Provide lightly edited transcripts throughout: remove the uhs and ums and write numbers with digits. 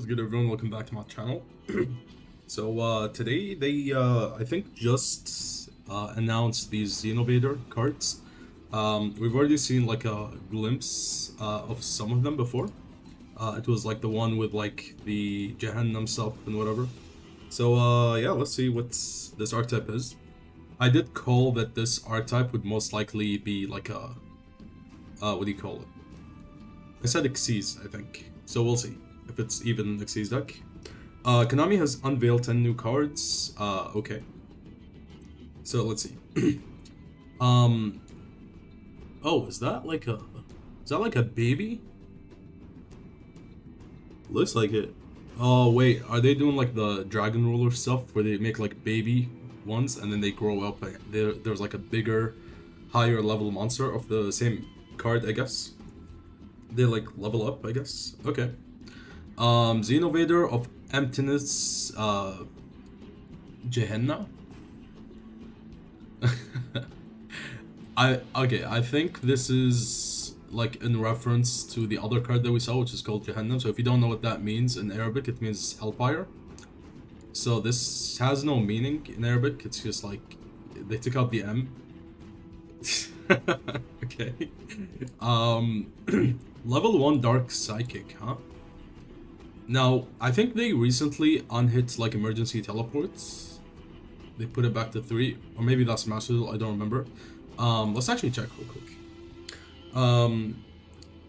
good, everyone? Welcome back to my channel. So today they I think just announced these XENOVADER cards. We've already seen like a glimpse of some of them before. It was like the one with like the Gehenna himself and whatever. So yeah, let's see what this archetype is. I did call that this archetype would most likely be like a what do you call it? I said Xyz, I think. So we'll see if it's even Xyz deck. Konami has unveiled 10 new cards. Okay. So let's see. Oh, is that like a baby? Looks like it. Oh wait, are they doing like the Dragon Ruler stuff where they make like baby ones and then they grow up? There's like a bigger, higher level monster of the same card, I guess. They like level up, I guess. Okay. XENOVADER of Emptiness, Gehenna. I think this is like in reference to the other card that we saw, which is called Gehenna. So if you don't know what that means in Arabic, it means hellfire. So this has no meaning in Arabic. It's just like they took out the M. Okay. Level 1 Dark Psychic, huh? Now, I think they recently unhit like emergency teleports. They put it back to 3, or maybe that's Master Duel, I don't remember. Let's actually check real quick.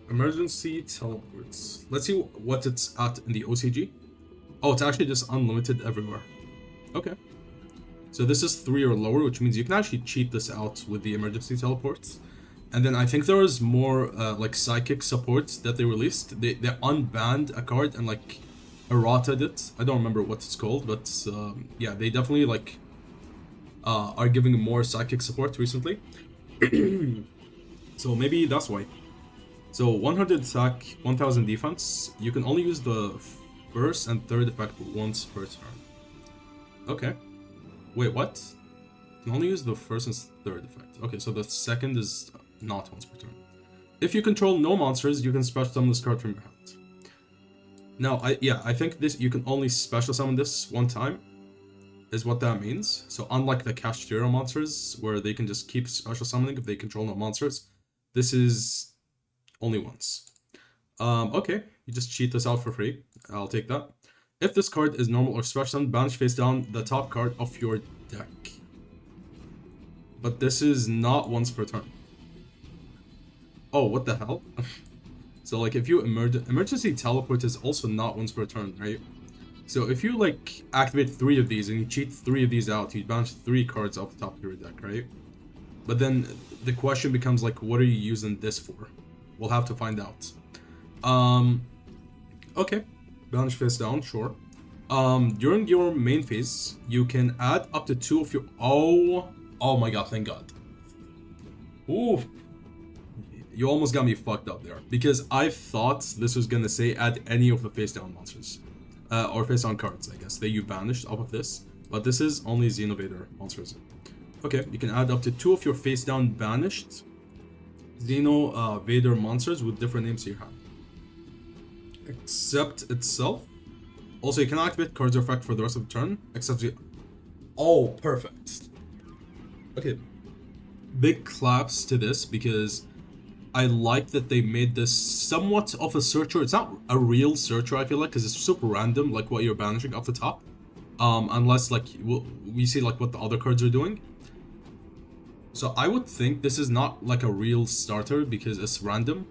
Emergency teleports. Let's see what it's at in the OCG. Oh, it's actually just unlimited everywhere. Okay. So this is 3 or lower, which means you can actually cheat this out with the emergency teleports. And then I think there was more like psychic supports that they released. They unbanned a card and like errataed it. I don't remember what it's called, but yeah, they definitely like are giving more psychic support recently. So maybe that's why. So 100 attack, 1000 defense. You can only use the first and third effect once per turn. Okay. Wait, what? You can only use the first and third effect. Okay, so the second is not once per turn. If you control no monsters, you can special summon this card from your hand. Now, I think this you can only special summon this one time, is what that means. So unlike the Kashtira monsters, where they can just keep special summoning if they control no monsters, this is only once. Okay, you just cheat this out for free. I'll take that. If this card is normal or special summon, banish face down the top card of your deck. But this is not once per turn. Oh, what the hell? So like if you emergency teleport is also not once per turn, right? So if you like activate 3 of these and you cheat 3 of these out, you banish 3 cards off the top of your deck, right? But then the question becomes like, what are you using this for? We'll have to find out. Okay, banish face down, sure. During your main phase, you can add up to 2 of your oh my god, thank god. Ooh. You almost got me fucked up there, because I thought this was gonna say add any of the face down monsters. Or face down cards, I guess, that you banished off of this. But this is only XENOVADER monsters. Okay, you can add up to 2 of your face down banished XENOVADER monsters with different names to your hand. Except itself. Also, you can activate cards or effect for the rest of the turn, except the... Oh, perfect. Okay, big claps to this, because I like that they made this somewhat of a searcher. It's not a real searcher, I feel like, because it's super random, like what you're banishing off the top. Unless, like, we see, like, what the other cards are doing. So I would think this is not, like, a real starter, because it's random,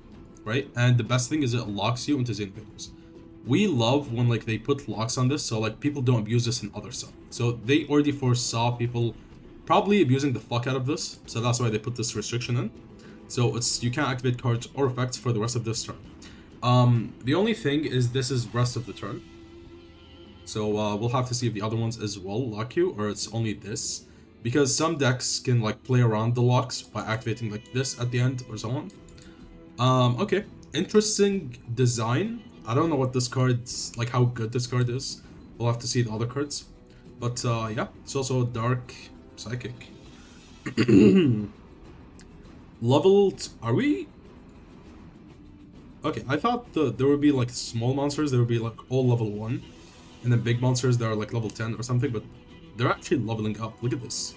right? And the best thing is it locks you into XENOVADERs. We love when, like, they put locks on this, so, like, people don't abuse this in other stuff. So they already foresaw people probably abusing the fuck out of this, so that's why they put this restriction in. So it's you can't activate cards or effects for the rest of this turn. The only thing is this is rest of the turn. So we'll have to see if the other ones as well lock you, or it's only this. Because some decks can like play around the locks by activating like this at the end or so on. Okay, interesting design. I don't know what this card's, like how good this card is. We'll have to see the other cards. But yeah, it's also Dark Psychic. Leveled, are we? Okay, I thought there would be like small monsters, there would be like all level 1, and then big monsters that are like level 10 or something, but they're actually leveling up. Look at this.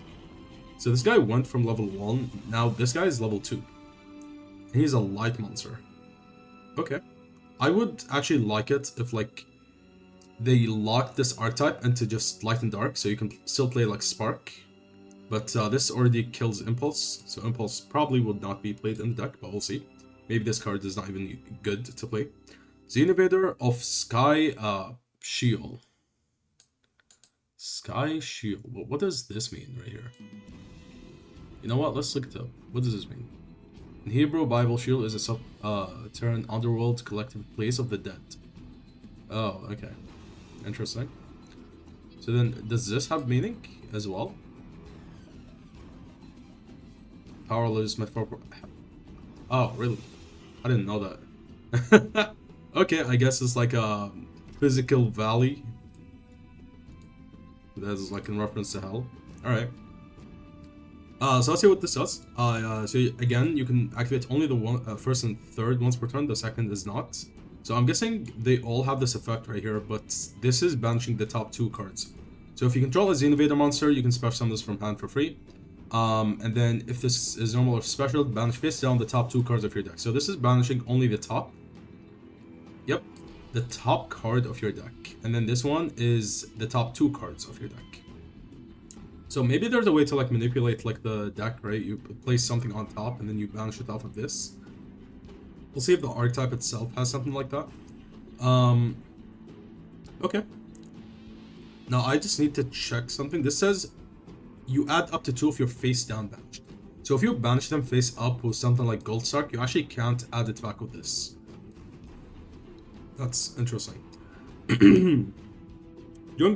So this guy went from level 1, now this guy is level 2. And he's a light monster. Okay. I would actually like it if like they locked this archetype into just light and dark, so you can still play like Spark. But this already kills Impulse, so Impulse probably would not be played in the deck, but we'll see. Maybe this card is not even good to play. XENOVADER of Sheol. Sky Sheol. What does this mean right here? You know what? Let's look it up. What does this mean? In Hebrew Bible, Sheol is a subterranean underworld collective place of the dead. Oh, okay. Interesting. So then, does this have meaning as well? Powerless metaphor. Oh, really? I didn't know that. Okay, I guess it's like a physical valley. That is like in reference to hell. Alright. So let's see what this does. So again, you can activate only the first and third once per turn, the second is not. So I'm guessing they all have this effect right here, but this is banishing the top 2 cards. So if you control a XENOVADER monster, you can special summon this from hand for free. And then if this is normal or special, banish face down the top 2 cards of your deck. So this is banishing only the top. Yep, the top card of your deck. And then this one is the top 2 cards of your deck. So maybe there's a way to like manipulate like the deck, right? You place something on top and then you banish it off of this. We'll see if the archetype itself has something like that. Okay. Now I just need to check something. This says you add up to 2 of your face down banished. So if you banish them face up with something like Gold Sark, you actually can't add it back with this. That's interesting. During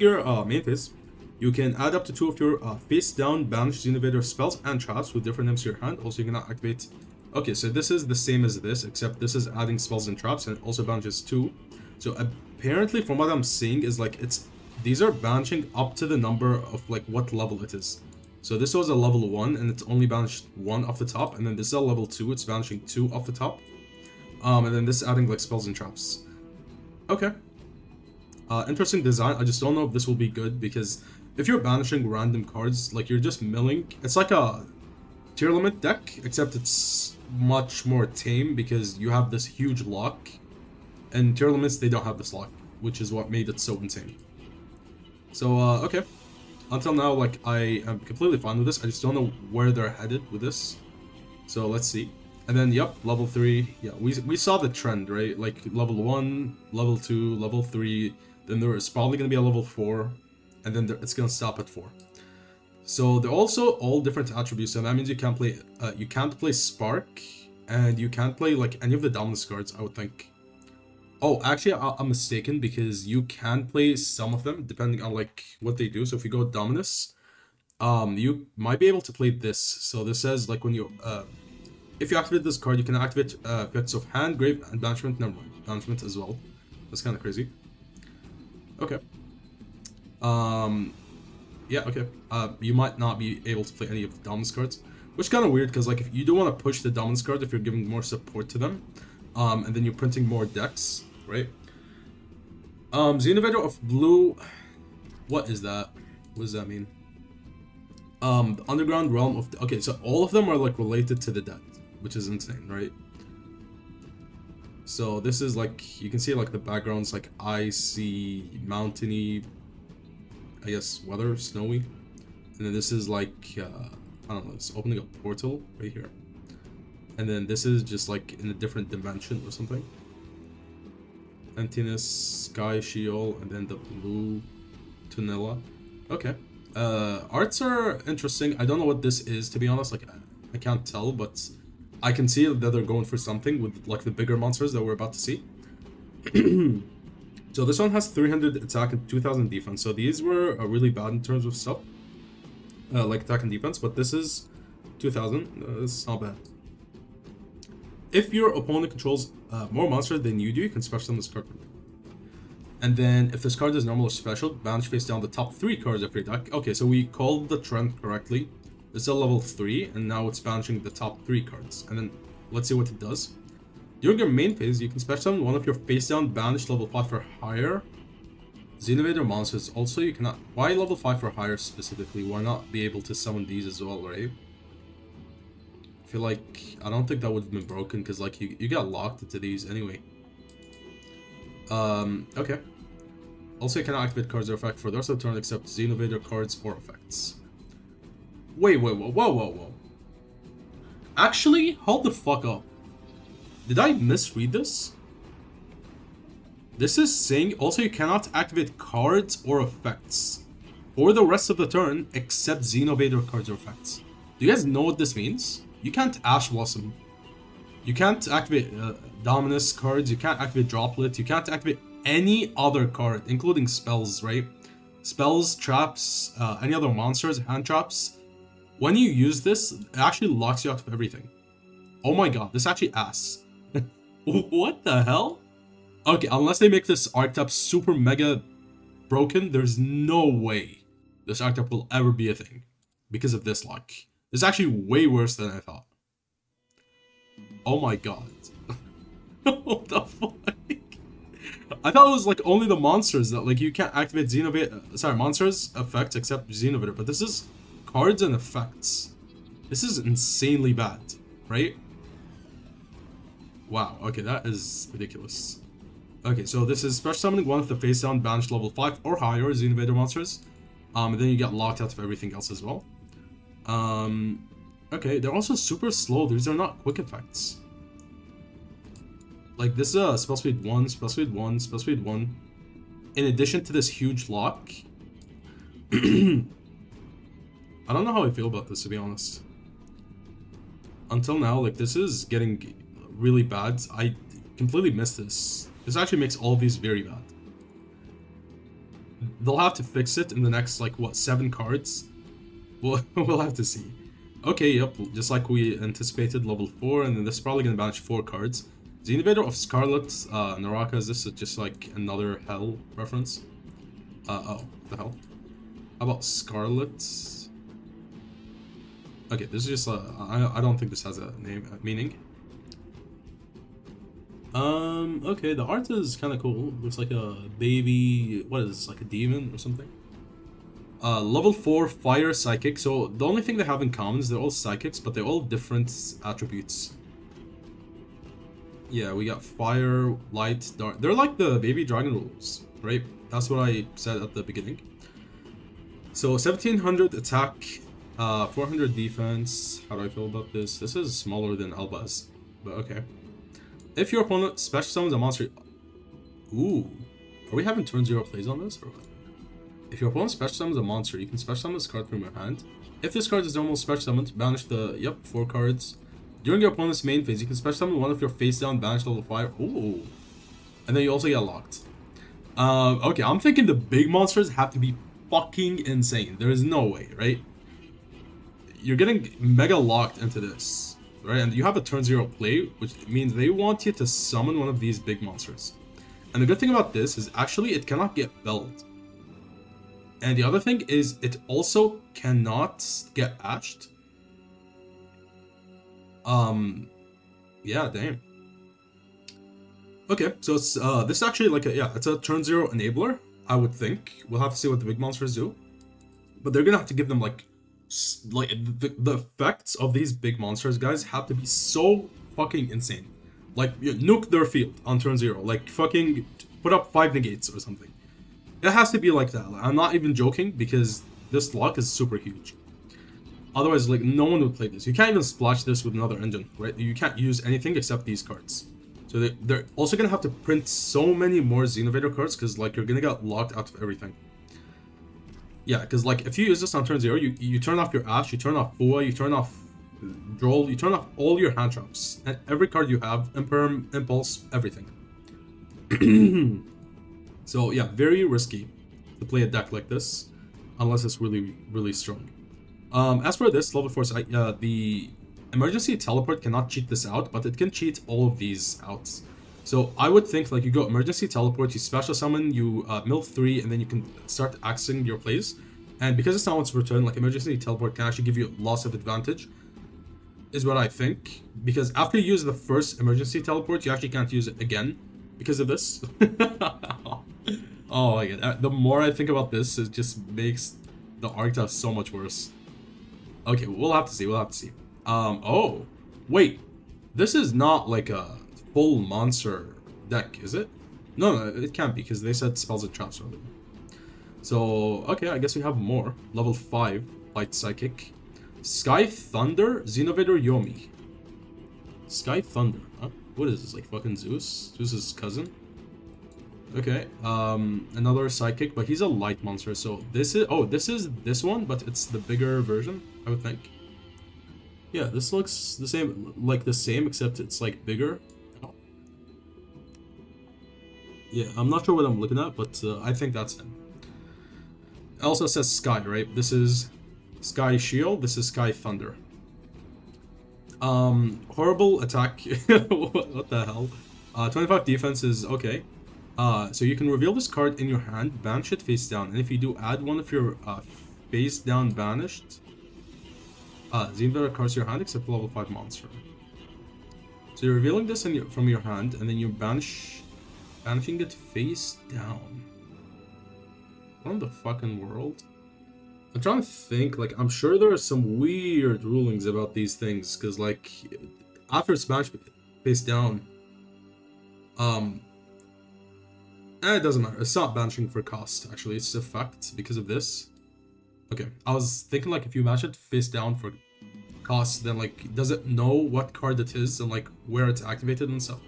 your main phase, you can add up to 2 of your face down banished XENOVADER spells and traps with different names to your hand. Also, you cannot activate. Okay, so this is the same as this, except this is adding spells and traps, and it also banishes 2. So apparently, from what I'm seeing, is like these are banishing up to the number of like what level it is. So this was a level 1, and it's only banished 1 off the top, and then this is a level 2, it's banishing 2 off the top. And then this is adding like spells and traps. Okay. Interesting design. I just don't know if this will be good, because if you're banishing random cards, like you're just milling. It's like a tier limit deck, except it's much more tame because you have this huge lock. And tier limits, they don't have this lock, which is what made it so insane. So, okay. Until now, like, I am completely fine with this. I just don't know where they're headed with this. So, let's see. And then, yep, level 3. Yeah, we saw the trend, right? Like, level 1, level 2, level 3. Then there is probably going to be a level 4. And then it's going to stop at 4. So, they're also all different attributes. So, that means you can't play Spark. And you can't play, like, any of the Dominus cards, I would think. Oh, actually, I'm mistaken, because you can play some of them, depending on, like, what they do. So, if you go Dominus, you might be able to play this. So, this says, like, when you... if you activate this card, you can activate effects of hand, grave, and banishment. Never mind, banishment as well. That's kind of crazy. Okay. Yeah, okay. You might not be able to play any of the Dominus cards, which is kind of weird, because like if you do want to push the Dominus cards, if you're giving more support to them, and then you're printing more decks, right? XENOVADER of Blue. What is that? What does that mean? The Underground Realm of... Okay, so all of them are like related to the dead, which is insane, right? So this is like, you can see like the background's like icy, mountainy, I guess weather, snowy. And then this is like, I don't know, it's opening a portal right here. And then this is just like in a different dimension or something. Emptiness, Sky Sheol, and then the blue Tuonela. Okay. Arts are interesting. I don't know what this is, to be honest. Like, I can't tell, but I can see that they're going for something with like the bigger monsters that we're about to see. So this one has 300 attack and 2000 defense. So these were really bad in terms of stuff, like attack and defense. But this is 2000. It's not bad. If your opponent controls more monsters than you do, you can special summon this card. And then if this card is normal or special, banish face down the top 3 cards of your deck. Okay, so we called the trend correctly. It's a level 3, and now it's banishing the top 3 cards. And then let's see what it does. During your main phase, you can special summon one of your face-down banished level 5 or higher XENOVADER monsters. Also, you cannot... Why level 5 or higher specifically? Why not be able to summon these as well, right? I feel like... I don't think that would have been broken, because, like, you got locked into these anyway. Okay. Also, you cannot activate cards or effect for the rest of the turn except XENOVADER cards or effects. Wait, whoa. Actually, hold the fuck up. Did I misread this? This is saying also you cannot activate cards or effects for the rest of the turn except XENOVADER cards or effects. Do you guys know what this means? You can't Ash Blossom. You can't activate Dominus cards, you can't activate Droplet, you can't activate any other card, including spells, right? Spells, traps, any other monsters, hand traps. When you use this, it actually locks you out of everything. Oh my god, this actually ass. What the hell? Okay, unless they make this Archetype super mega broken, there's no way this Archetype will ever be a thing because of this lock. It's actually way worse than I thought. Oh my god. What the fuck? I thought it was like only the monsters that like you can't activate monsters effects except XENOVADER, but this is cards and effects. This is insanely bad, right? Wow, okay, that is ridiculous. Okay, so this is special summoning one of the face down banished level 5 or higher XENOVADER monsters. And then you get locked out of everything else as well. Okay, they're also super slow. These are not quick effects. Like this is a spell speed 1, spell speed 1, spell speed 1. In addition to this huge lock. I don't know how I feel about this, to be honest. Until now, like this is getting really bad. I completely missed this. This actually makes all of these very bad. They'll have to fix it in the next, like, what, 7 cards? We'll have to see. Okay, yep, just like we anticipated, level 4, and then this is probably going to banish 4 cards. XENOVADER of Scarlet Naraka, is this just like another Hell reference? Oh, the hell? How about Scarlet? Okay, this is just I don't think this has a meaning. Okay, the art is kind of cool. Looks like a baby, what is this, like a demon or something? Level 4 Fire Psychic. So the only thing they have in common is they're all psychics, but they're all different attributes. Yeah, we got Fire, Light, Dark. They're like the baby dragon rules, right? That's what I said at the beginning. So 1700 attack, 400 defense. How do I feel about this? This is smaller than Alba's, but okay. If your opponent special summons a monster... Ooh. Are we having turn 0 plays on this, or what? If your opponent special summons a monster, you can special summon this card from your hand. If this card is normal special summoned, banish the, 4 cards. During your opponent's main phase, you can special summon one of your face down banished level 5. Ooh. And then you also get locked. Okay, I'm thinking the big monsters have to be fucking insane. There is no way, right? You're getting mega locked into this, right? And you have a turn 0 play, which means they want you to summon one of these big monsters. And the good thing about this is actually it cannot get belled. And the other thing is it also cannot get ashed. Yeah, damn. Okay, so it's this is actually like a, it's a turn 0 enabler, I would think. We'll have to see what the big monsters do. But they're gonna have to give them like the effects of these big monsters, guys, have to be so fucking insane. Like, nuke their field on turn 0, like fucking put up 5 negates or something. It has to be like that. Like, I'm not even joking, because this lock is super huge. Otherwise, like, no one would play this. You can't even splash this with another engine, right? You can't use anything except these cards. So they're also gonna have to print so many more XENOVADER cards, because like you're gonna get locked out of everything. Yeah, because like if you use this on turn 0, you turn off your Ash, you turn off Fua, you turn off Droll, you turn off all your hand traps, and every card you have, Imperm, Impulse, everything. So yeah, very risky to play a deck like this, unless it's really, really strong. As for this, level 4, the Emergency Teleport cannot cheat this out, but it can cheat all of these outs. So I would think like you go Emergency Teleport, you special summon, you mill 3, and then you can start axing your plays. And because it's not once per turn, like Emergency Teleport can actually give you loss of advantage. is what I think. Because after you use the first emergency teleport, you actually can't use it again because of this. Oh my god. The more I think about this, it just makes the Archetype so much worse. Okay, we'll have to see. We'll have to see. Oh. Wait. This is not like a full monster deck, is it? No, it can't be because they said spells and traps earlier. So, okay, I guess we have more. Level 5, Light Psychic. Sky Thunder, XENOVADER Yomi. Sky Thunder, huh? What is this, like fucking Zeus? Zeus's cousin? Okay, another Psychic, but he's a light monster, so this is... Oh, this is this one, but it's the bigger version, I would think. Yeah, this looks the same, except it's like bigger. Yeah, I'm not sure what I'm looking at, but I think that's him. It also says Sky, right? This is Sky Sheol, this is Sky Thunder. Horrible attack. What the hell? 25 defense is okay. So you can reveal this card in your hand, banish it face down, and if you do, add one of your face down banished XENOVADER cards to your hand except level 5 monster. So you're revealing this from your hand, and then you're banishing it face down. What in the fucking world? I'm trying to think, like, I'm sure there are some weird rulings about these things, because, like, after it's banished face down, it doesn't matter. It's not banishing for cost, actually. It's effect because of this. Okay, I was thinking, like, if you banish it face down for cost, then, like, does it know what card it is and, like, where it's activated and stuff?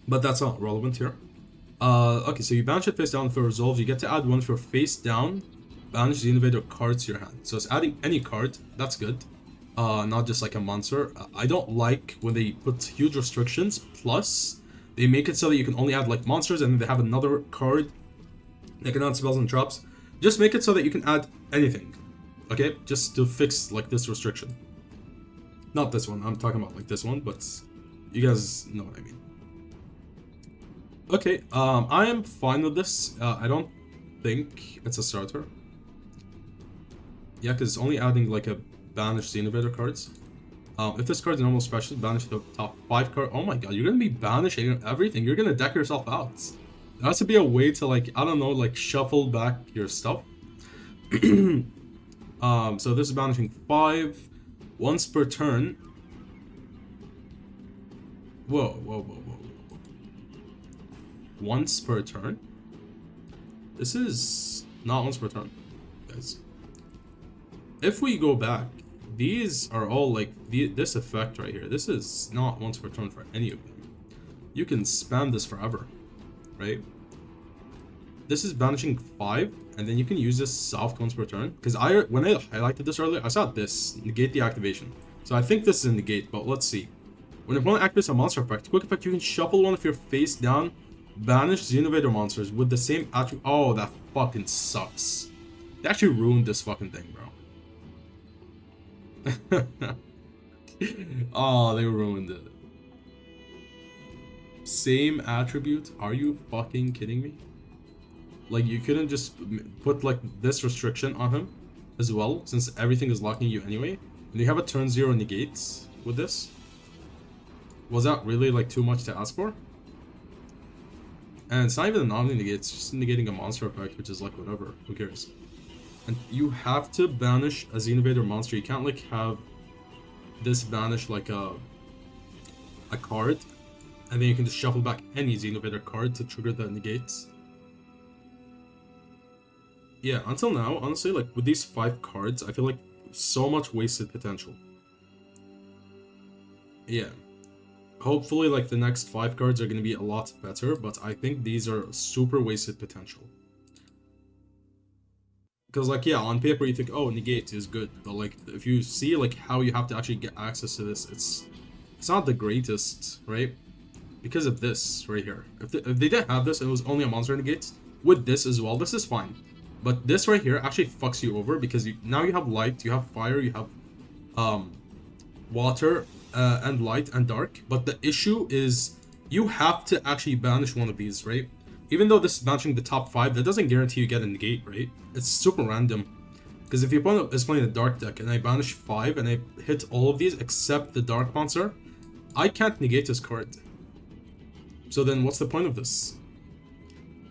But that's not relevant here. Okay, so you banish it face down for resolve. You get to add one for face down. Banish the XENOVADER card to your hand. So it's adding any card. That's good. Not just like a monster. I don't like when they put huge restrictions. Plus, they make it so that you can only add like monsters, and then they have another card that can add spells and traps. Just make it so that you can add anything. Okay, just to fix like this restriction. Not this one. I'm talking about like this one, but you guys know what I mean. Okay, I am fine with this. I don't think it's a starter. Yeah, because it's only adding like a banished XENOVADER cards. If this card's a normal special, banish the top 5 card. Oh my god, you're gonna be banishing everything. You're gonna deck yourself out. There has to be a way to, like, I don't know, like shuffle back your stuff. So this is banishing 5 once per turn. Whoa, whoa, whoa, whoa. Once per turn? This is not once per turn, guys. If we go back, these are all like this effect right here. This is not once per turn for any of them. You can spam this forever, right? This is banishing 5, and then you can use this soft once per turn. Because when I highlighted this earlier, I saw this negate the activation. So I think this is a negate, but let's see. When your opponent activates a monster effect, quick effect, you can shuffle one of your face down, banish XENOVADER monsters with the same attribute. Oh, that fucking sucks. They actually ruined this fucking thing, bro. Oh, they ruined it. Same attribute? Are you fucking kidding me? Like, you couldn't just put like this restriction on him as well, since everything is locking you anyway. And you have a turn 0 negates with this. Was that really like too much to ask for? And it's not even a non-negate, it's just negating a monster effect, which is like whatever, who cares? And you have to banish a XENOVADER monster. You can't like have this banish like a card, and then you can just shuffle back any XENOVADER card to trigger the negates. Yeah, until now, honestly, like with these 5 cards, I feel like so much wasted potential. Yeah. Hopefully, like, the next 5 cards are going to be a lot better, but I think these are super wasted potential. Because, like, yeah, on paper you think, oh, negate is good, but, like, if you see, like, how you have to actually get access to this, it's not the greatest, right? Because of this right here. If they didn't have this and it was only a monster negate, with this as well, this is fine. But this right here actually fucks you over, because now you have light, you have fire, you have water, and light and dark. But the issue is you have to actually banish one of these, right? Even though this is banishing the top 5, that doesn't guarantee you get a negate, right? It's super random. Because if your opponent is playing a dark deck and I banish 5 and I hit all of these except the dark monster, I can't negate this card. So then what's the point of this?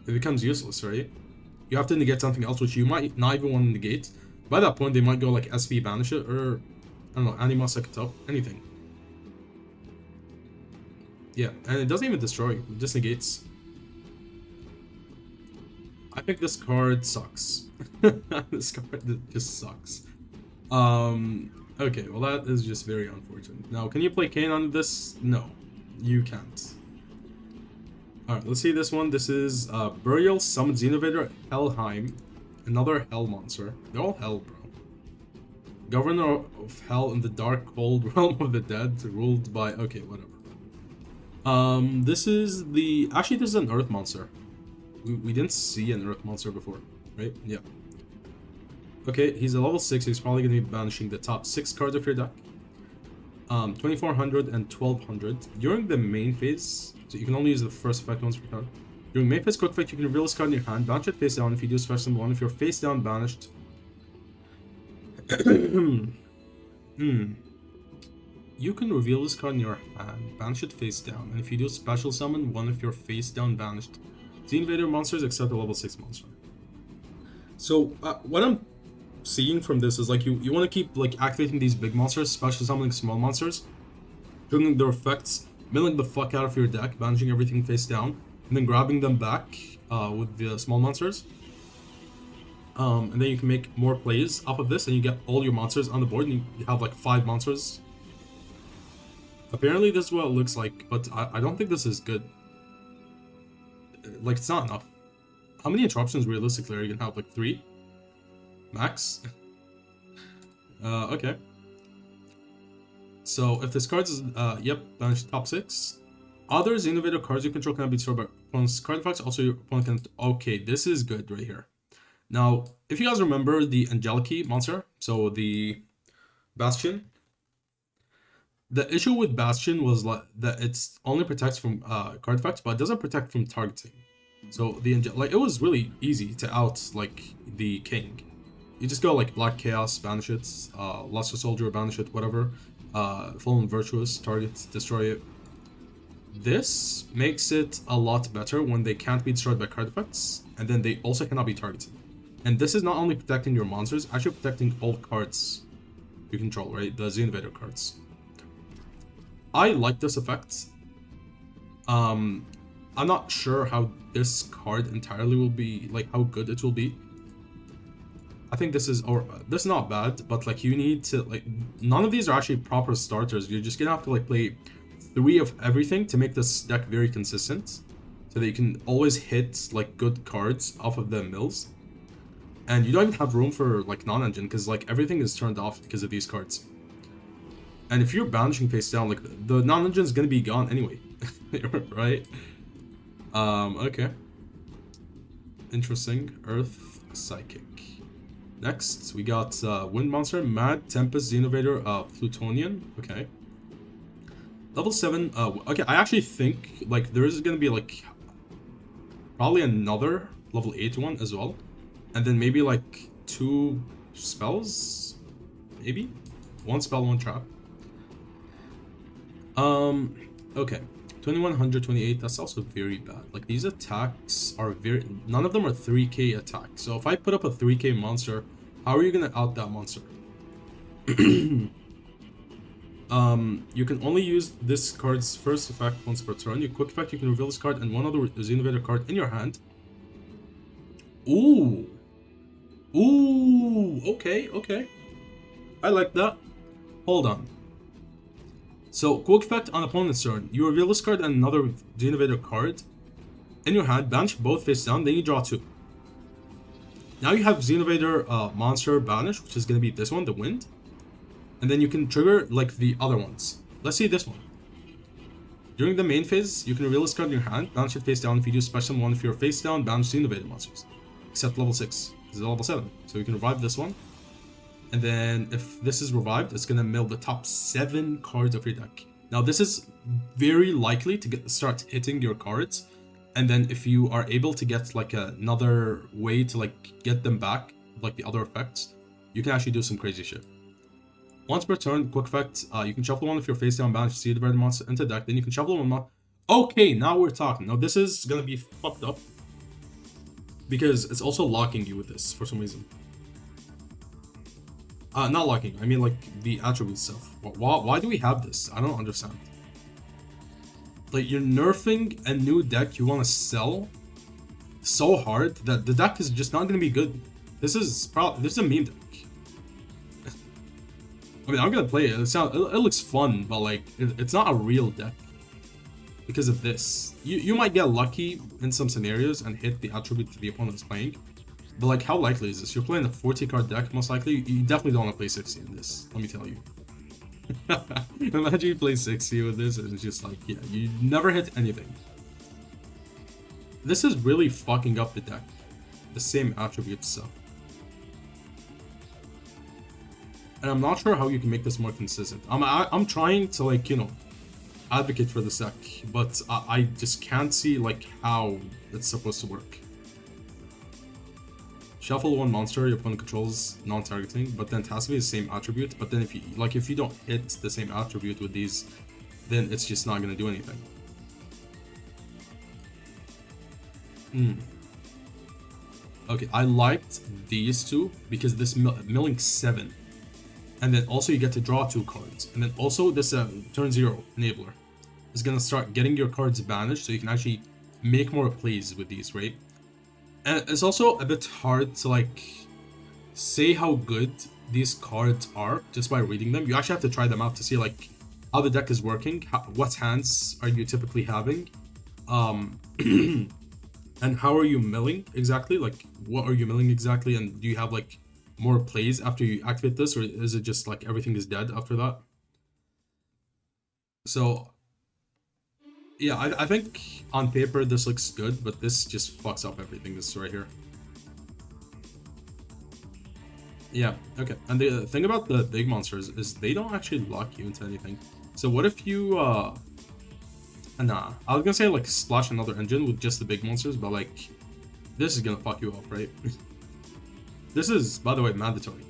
It becomes useless, right? You have to negate something else which you might not even want to negate. By that point, they might go like SV banish it, or I don't know, Anima suck it up, anything. Yeah, and it doesn't even destroy, it just negates. I think this card sucks. This card just sucks. Okay, well that is just very unfortunate. Now, can you play Kane on this? No, you can't. Alright, let's see this one. This is Burial, Summon XENOVADER, Helheim. Another Hell monster. They're all Hell, bro. Governor of Hell in the dark, cold realm of the dead, ruled by... Okay, whatever. This is the... Actually, this is an Earth monster. We didn't see an Earth monster before, right? Yeah. Okay, he's a level 6, he's probably going to be banishing the top 6 cards of your deck. 2400 and 1200. During the main phase, so you can only use the first effect once per turn. During main phase quick effect, you can reveal this card in your hand, banish it face down if you do special symbol 1. If you're face down banished... You can reveal this card in your hand, banish it face down, and if you do special summon 1 if you're face down banished. XENOVADER monsters except the level 6 monster. So, what I'm seeing from this is like you want to keep like activating these big monsters, special summoning small monsters, triggering their effects, milling the fuck out of your deck, banishing everything face down, and then grabbing them back with the small monsters. And then you can make more plays off of this, and you get all your monsters on the board, and you have like 5 monsters. Apparently this is what it looks like, but I don't think this is good. Like, it's not enough. How many interruptions realistically are you gonna have? Like 3? Max? Okay. So, if this card is, yep, banish top 6. Other XENOVADER cards you control cannot be destroyed by opponent's card effects. Also, your opponent can... Okay, this is good right here. Now, if you guys remember the Angelici monster, so the Bastion, the issue with Bastion was like that it's only protects from card effects, but it doesn't protect from targeting. So the it was really easy to out like the King. You just go like Black Chaos, banish it, Luster Soldier, banish it, whatever. Fallen Virtuous, target, destroy it. This makes it a lot better when they can't be destroyed by card effects, and then they also cannot be targeted. And this is not only protecting your monsters, actually protecting all cards you control, right? The XENOVADER cards. I like this effect. I'm not sure how this card entirely will be, like how good it will be. I think this is not bad, but like you need to like, none of these are actually proper starters. You're just gonna have to like play 3 of everything to make this deck very consistent, so that you can always hit like good cards off of the mills. And you don't even have room for like non-engine, because like everything is turned off because of these cards. And if you're banishing face down, like the non-engine is gonna be gone anyway, right? Okay. Interesting. Earth Psychic. Next, we got Wind Monster, Mad Tempest XENOVADER, Ploutonion. Okay. Level 7. Okay, I actually think like there is gonna be like probably another level 8 one as well, and then maybe like 2 spells, maybe 1 spell, 1 trap. Okay, 2128, that's also very bad. Like, these attacks are none of them are 3k attacks. So if I put up a 3k monster, how are you gonna out that monster? You can only use this card's first effect once per turn. Your quick effect, you can reveal this card and one other XENOVADER card in your hand. Ooh. Ooh, okay. I like that. Hold on. So, quick effect on opponent's turn. You reveal this card and another XENOVADER card in your hand, banish both face down, then you draw 2. Now you have XENOVADER monster banish, which is going to be this one, the Wind. And then you can trigger like the other ones. Let's see this one. During the main phase, you can reveal this card in your hand, banish it face down. If you do special one, if you're face down, banish XENOVADER monsters. Except level 6. This is level 7. So you can revive this one. And then if this is revived, it's going to mill the top 7 cards of your deck. Now this is very likely to start hitting your cards. And then if you are able to get like another way to like get them back, like the other effects, you can actually do some crazy shit. Once per turn, quick effect, you can shuffle one of your face down banished Sea Divider monster into deck, then you can shuffle one more. Okay, now we're talking. Now this is gonna be fucked up. Because it's also locking you with this for some reason. Not locking, I mean like the attribute stuff. Why do we have this? I don't understand. Like, you're nerfing a new deck you want to sell so hard that the deck is just not gonna be good. This is a meme deck. I mean, I'm gonna play it. It looks fun, but like, it's not a real deck because of this. You might get lucky in some scenarios and hit the attribute that the opponent is playing, but like, how likely is this? You're playing a 40 card deck, most likely. You definitely don't want to play 60 in this. Let me tell you. Imagine you play 60 with this, and it's just like, yeah, you never hit anything. This is really fucking up the deck. The same attribute stuff. And I'm not sure how you can make this more consistent. I'm trying to, like, you know, advocate for this deck, but I just can't see like how it's supposed to work. Shuffle one monster your opponent controls non-targeting, but then passively the same attribute. But then if you don't hit the same attribute with these, then it's just not gonna do anything. Okay, I liked these two because this milling 7. And then also you get to draw 2 cards. And then also this turn 0 enabler is gonna start getting your cards banished, so you can actually make more plays with these, right? And it's also a bit hard to like say how good these cards are just by reading them. You actually have to try them out to see like how the deck is working, what hands are you typically having, and how are you milling exactly, like what are you milling exactly, and do you have like more plays after you activate this, or is it just like everything is dead after that? So yeah, I think on paper this looks good, but this just fucks up everything. This right here. Yeah, okay. And the thing about the big monsters is they don't actually lock you into anything. So what if you nah, I was gonna say like splash another engine with just the big monsters, but like this is gonna fuck you up, right? This is, by the way, mandatory.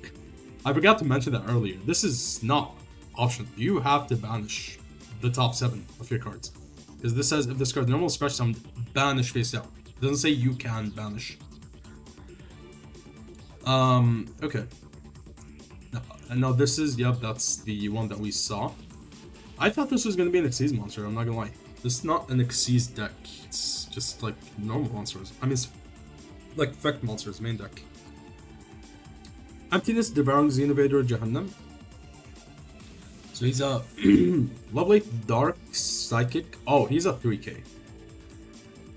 I forgot to mention that earlier. This is not optional. You have to banish the top 7 of your cards. Because this says if this card normal special summoned, banish face down. It doesn't say you can banish. Okay. Now this is, yep, that's the one that we saw. I thought this was gonna be an Xyz monster, I'm not gonna lie. This is not an Xyz deck. It's just like normal monsters. I mean, it's like effect monsters, main deck. Emptiness, devouring XENOVADER, Gehenna. So he's a lovely dark psychic. Oh, he's a 3k.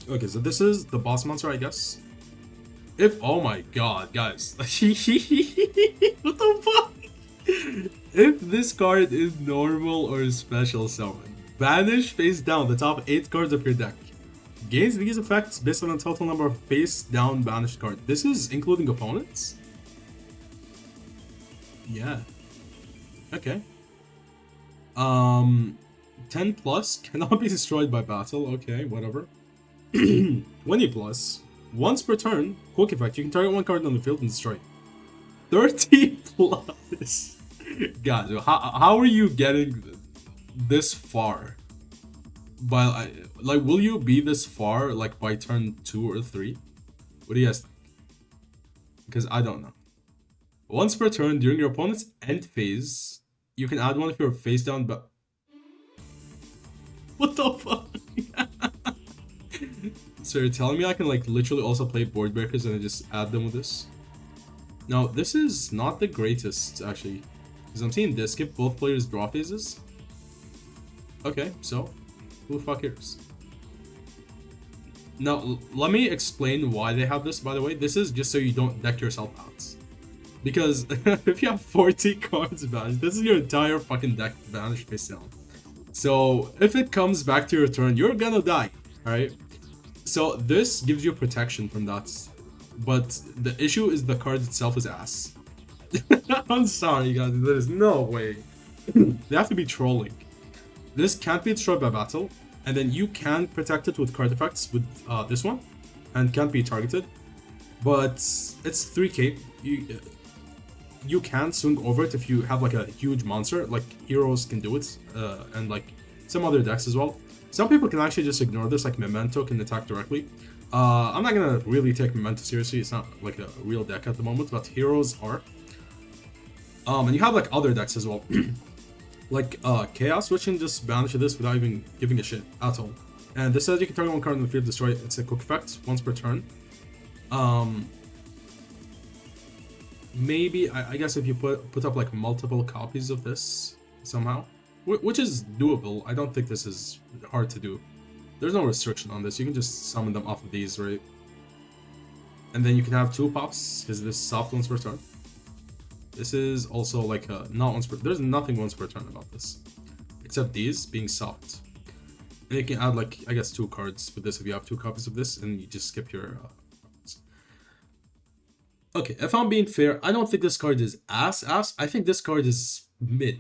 Okay, so this is the boss monster, I guess. Oh my god, guys. What the fuck? If this card is normal or special summon, banish face down the top 8 cards of your deck. Gains these effects based on the total number of face down banished cards. This is including opponents? Yeah. Okay. 10 plus cannot be destroyed by battle. Okay, whatever. 20 plus. Once per turn, quick effect, you can target one card on the field and destroy it. 30 plus. God, how are you getting this far? Like, will you be this far like by turn 2 or 3? What do you guys think? Because I don't know. Once per turn, during your opponent's end phase, you can add one of your face down, but what the fuck? So you're telling me I can like literally also play board breakers and just add them with this? Now this is not the greatest actually, because I'm seeing this skip both players' draw phases. Okay, so who the fuck cares? Now let me explain why they have this. By the way, this is just so you don't deck yourself out. Because if you have 40 cards banished, this is your entire fucking deck banished face down. So if it comes back to your turn, you're gonna die, alright? So this gives you protection from that. But the issue is the card itself is ass. I'm sorry guys, there's no way. They have to be trolling. This can't be destroyed by battle, and then you can protect it with card effects with this one, and can't be targeted. But it's 3k. you can swing over it if you have like a huge monster, like heroes can do it, and like some other decks as well. Some people can actually just ignore this, like Memento can attack directly. I'm not gonna really take Memento seriously, it's not like a real deck at the moment, but heroes are. And you have like other decks as well. Like Chaos, which can just banish this without even giving a shit at all. And this says you can target one card on the field, destroy it. It's a quick effect, once per turn. Maybe, I guess if you put up like multiple copies of this somehow, which is doable. I don't think this is hard to do. There's no restriction on this. You can just summon them off of these, right? And then you can have 2 pops, because this is soft once per turn. This is also like not once per. There's nothing once per turn about this, except these being soft. And you can add like, I guess, 2 cards with this if you have 2 copies of this, and you just skip your. Okay, if I'm being fair, I don't think this card is ass. I think this card is mid,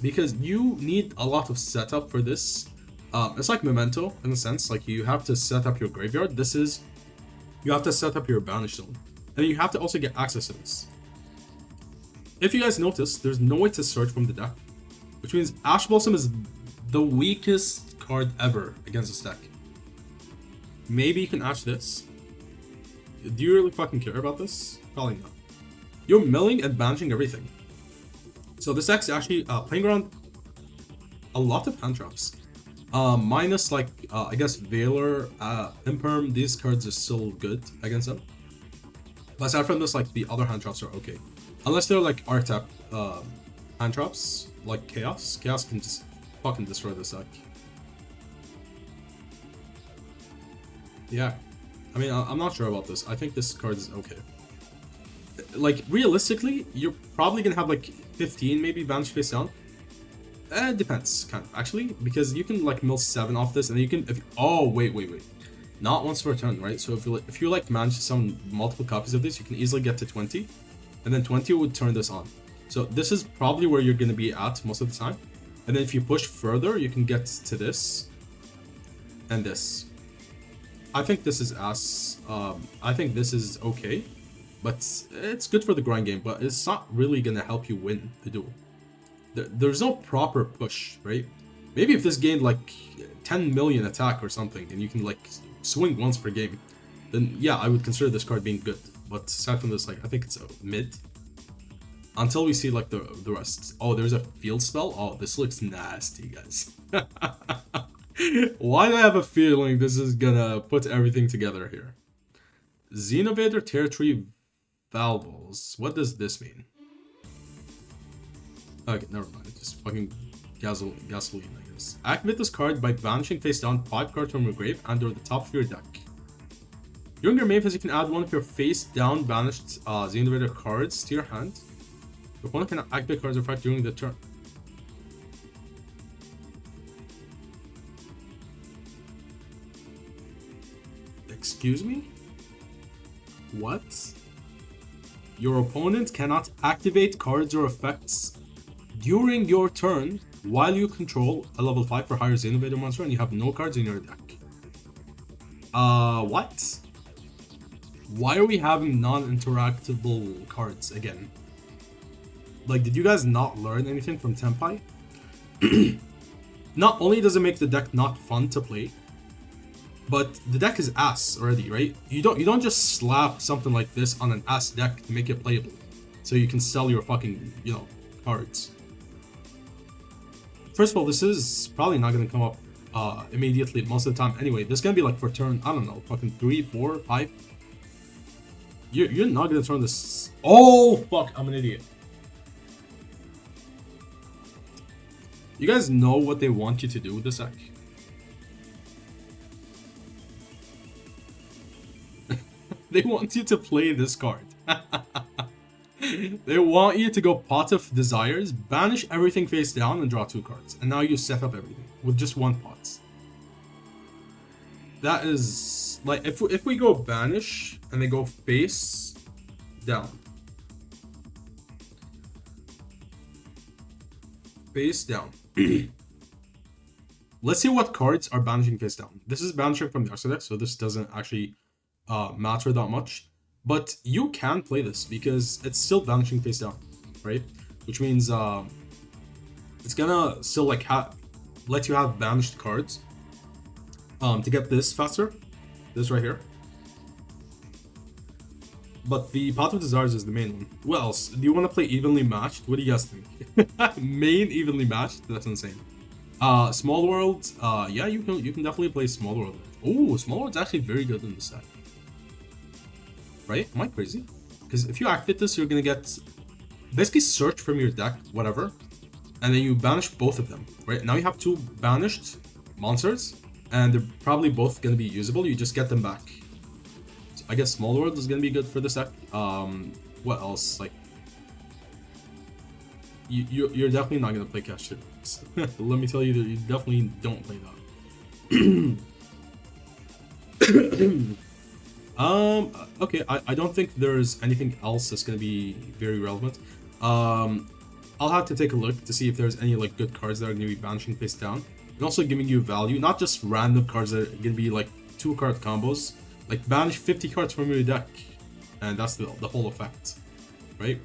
because you need a lot of setup for this. It's like Memento in a sense. Like you have to set up your graveyard. This is, you have to set up your banish zone, and you have to also get access to this. If you guys notice, there's no way to search from the deck, which means Ash Blossom is the weakest card ever against this deck. Maybe you can Ash this. Do you really fucking care about this? Probably not. You're milling and banishing everything. So this deck's actually playing around a lot of hand traps. Minus like, I guess Veiler, Imperm, these cards are still good against them. But aside from this, like the other hand traps are okay. Unless they're like Archetype hand traps, like Chaos. Chaos can just fucking destroy this deck. Yeah. I mean, I'm not sure about this. I think this card is okay. Like, realistically, you're probably gonna have like 15 maybe banish face down. It depends, kind of, actually. Because you can like mill 7 off this, and then you can... Oh, wait. Not once per turn, right? So if you like manage to summon multiple copies of this, you can easily get to 20. And then 20 would turn this on. So this is probably where you're gonna be at most of the time. And then if you push further, you can get to this. And this. I think this is ass. I think this is okay, but it's good for the grind game, but it's not really gonna help you win the duel. There's no proper push, right? Maybe if this gained like 10 million attack or something, and you can like swing once per game, then yeah, I would consider this card being good. But aside from this, like I think it's a mid. Until we see like the rest. Oh, there's a field spell. Oh, this looks nasty, guys. Why do I have a feeling this is gonna put everything together here? XENOVADER Territory-Valvols. What does this mean? Okay, never mind. Just fucking gasoline, I guess. Activate this card by banishing face down 5 cards from your grave and or the top of your deck. During your main phase, you can add one of your face down banished XENOVADER cards to your hand. Your opponent can activate cards effect during the turn. Excuse me? What? Your opponent cannot activate cards or effects during your turn while you control a level 5 or higher XENOVADER monster and you have no cards in your deck. What? Why are we having non-interactable cards again? Like, did you guys not learn anything from Tenpai? Not only does it make the deck not fun to play, but the deck is ass already, right? You don't just slap something like this on an ass deck to make it playable, so you can sell your fucking, you know, cards. First of all, this is probably not gonna come up immediately most of the time. Anyway, this is gonna be like for turn, I don't know, fucking 3, 4, 5. You're not gonna turn this. Oh fuck! I'm an idiot. You guys know what they want you to do with this deck. They want you to play this card. They want you to go Pot of Desires, banish everything face down, and draw 2 cards. And now you set up everything with just 1 pot. That is like if we go banish and they go face down. Face down. Let's see what cards are banishing face down. This is banishing from the Archetype, so this doesn't actually matter that much. But you can play this because it's still banishing face down, right? Which means it's gonna still like let you have banished cards to get this faster. This right here. But the Pot of Desires is the main one. What else? Do you want to play evenly matched? What do you guys think? Main evenly matched? That's insane. Small World. Yeah, you can definitely play Small World. Oh, Small World's actually very good in this set. Right? Am I crazy? Because if you activate this, you're gonna get basically search from your deck, whatever, and then you banish both of them. Right? Now you have 2 banished monsters, and they're probably both gonna be usable. You just get them back. So I guess Small World is gonna be good for this deck. What else? Like, you're definitely not gonna play Cash Ships. Let me tell you that you definitely don't play that. Okay, I don't think there's anything else that's gonna be very relevant. I'll have to take a look to see if there's any like good cards that are gonna be banishing face down, and also giving you value, not just random cards that are gonna be like 2-card combos, like banish 50 cards from your deck, and that's the whole effect, right?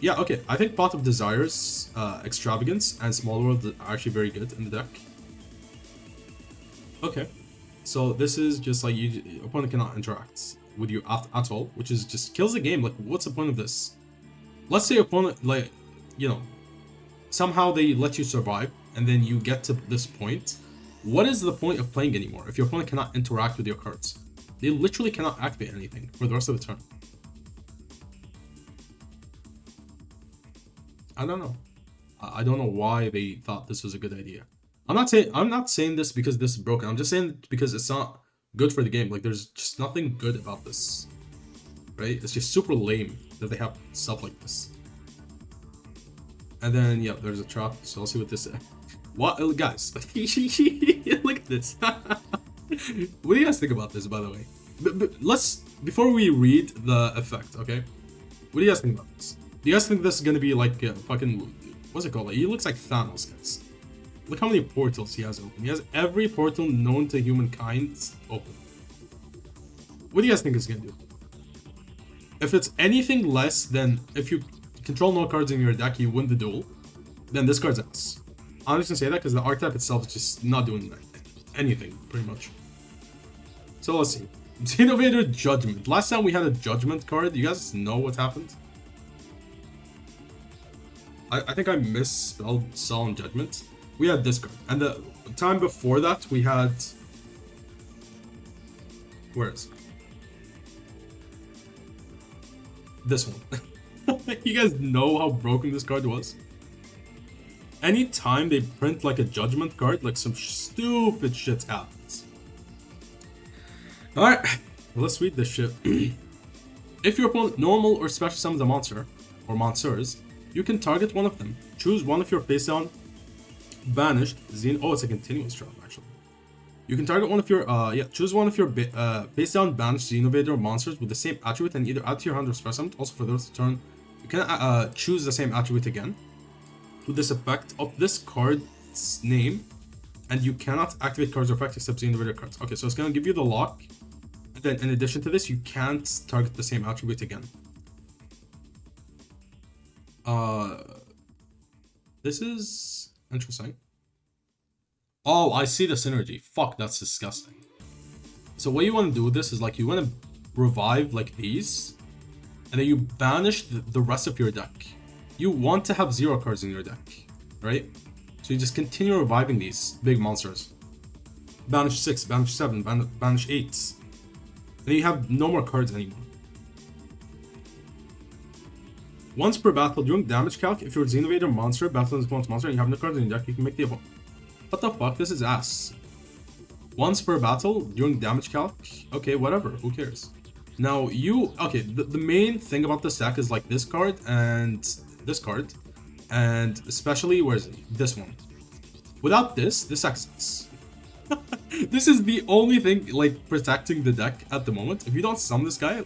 Yeah, okay, I think Pot of Desires, Extravagance, and Small World are actually very good in the deck. Okay. So this is just like opponent cannot interact with you at all, which is just kills the game. Like, what's the point of this? Let's say opponent, like, you know, somehow they let you survive, and then you get to this point. What is the point of playing anymore if your opponent cannot interact with your cards? They literally cannot activate anything for the rest of the turn. I don't know. I don't know why they thought this was a good idea. I'm not saying this because this is broken. I'm just saying it because it's not good for the game. Like, there's just nothing good about this, right? It's just super lame that they have stuff like this. And then yeah, there's a trap. So I'll see what this is. What, guys? Look at this. What do you guys think about this, by the way? Let's, before we read the effect, okay? What do you guys think about this? Do you guys think this is gonna be like fucking, what's it called? Like, he looks like Thanos, guys. Look how many portals he has open. He has every portal known to humankind open. What do you guys think it's gonna do? If it's anything less than, if you control no cards in your deck, you win the duel, then this card's ass. I'm just gonna say that because the archetype itself is just not doing anything, pretty much. So let's see. XENOVADER Judgment. Last time we had a Judgment card. You guys know what happened? I think I misspelled Solemn Judgment. We had this card. And the time before that, we had... Where is it? This one. You guys know how broken this card was? Anytime they print like a Judgment card, like some stupid shit happens. Alright, let's read this shit. If your opponent normal or special summons a monster, or monsters, you can target one of them. Choose one of your face down, banished, oh, it's a continuous trap actually. You can target one of your, choose one of your face down, banished XENOVADER monsters with the same attribute and either add to your hand or special summon. Also for this turn, you can choose the same attribute again. With this effect of this card's name, and you cannot activate cards or effects except XENOVADER cards. Okay, so it's gonna give you the lock. And then in addition to this, you can't target the same attribute again. This is interesting. Oh, I see the synergy. Fuck, that's disgusting. So what you want to do with this is like you want to revive like these, and then you banish the rest of your deck. You want to have 0 cards in your deck, right? So you just continue reviving these big monsters. Banish 6, banish 7, banish 8. Then you have no more cards anymore. Once per battle, during damage calc, if your XENOVADER monster battles an opponent's monster and you have no cards in your deck, you can make the opponent. What the fuck? This is ass. Once per battle, during damage calc? Okay, whatever. Who cares? Now, okay, the main thing about this deck is like this card and this card. And especially, where is it? This one. Without this sucks. This is the only thing, like, protecting the deck at the moment. If you don't summon this guy,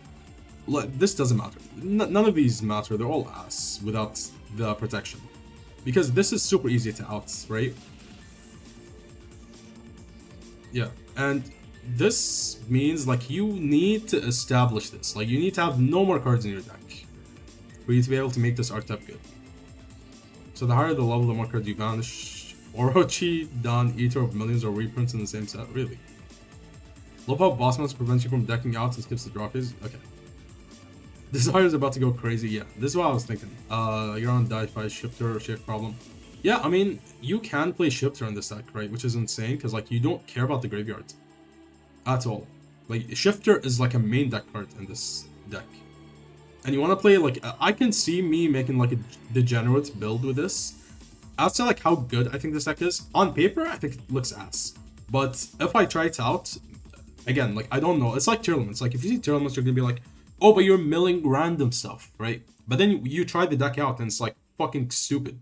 this doesn't matter. None of these matter. They're all ass without the protection. Because this is super easy to out, right? Yeah, and this means like you need to establish this. Like you need to have no more cards in your deck for you to be able to make this archetype good. So the higher the level, the more cards you banish. Orochi, Dan, Eater of Millions, or reprints in the same set. Really? Love how boss mounts prevents you from decking out and skips the draw phase. Okay. Desire is about to go crazy. Yeah, this is what I was thinking. You're on die 5 shifter or shake problem. Yeah, I mean, you can play shifter in this deck, right? Which is insane because like you don't care about the graveyard at all. Like shifter is like a main deck card in this deck. And you want to play like I can see me making like a degenerate build with this. As to like how good I think this deck is on paper, I think it looks ass. But if I try it out, again, like I don't know. It's like tier limits. Like if you see tier limits, you're gonna be like, oh, but you're milling random stuff, right? But then you try the deck out and it's like fucking stupid.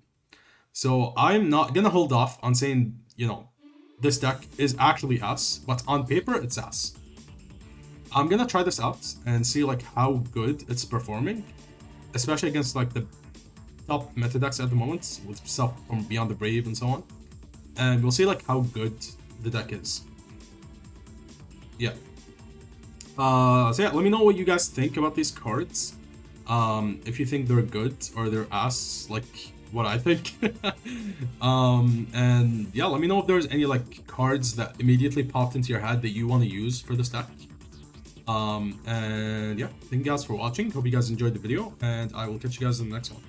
So I'm not gonna hold off on saying, you know, this deck is actually ass, but on paper it's ass. I'm gonna try this out and see like how good it's performing, especially against like the top meta decks at the moment with stuff from Beyond the Brave and so on. And we'll see like how good the deck is. Yeah. So yeah, let me know what you guys think about these cards. If you think they're good or they're ass, like what I think. And yeah, let me know if there's any like cards that immediately popped into your head that you want to use for this deck. And yeah, thank you guys for watching. Hope you guys enjoyed the video, and I will catch you guys in the next one.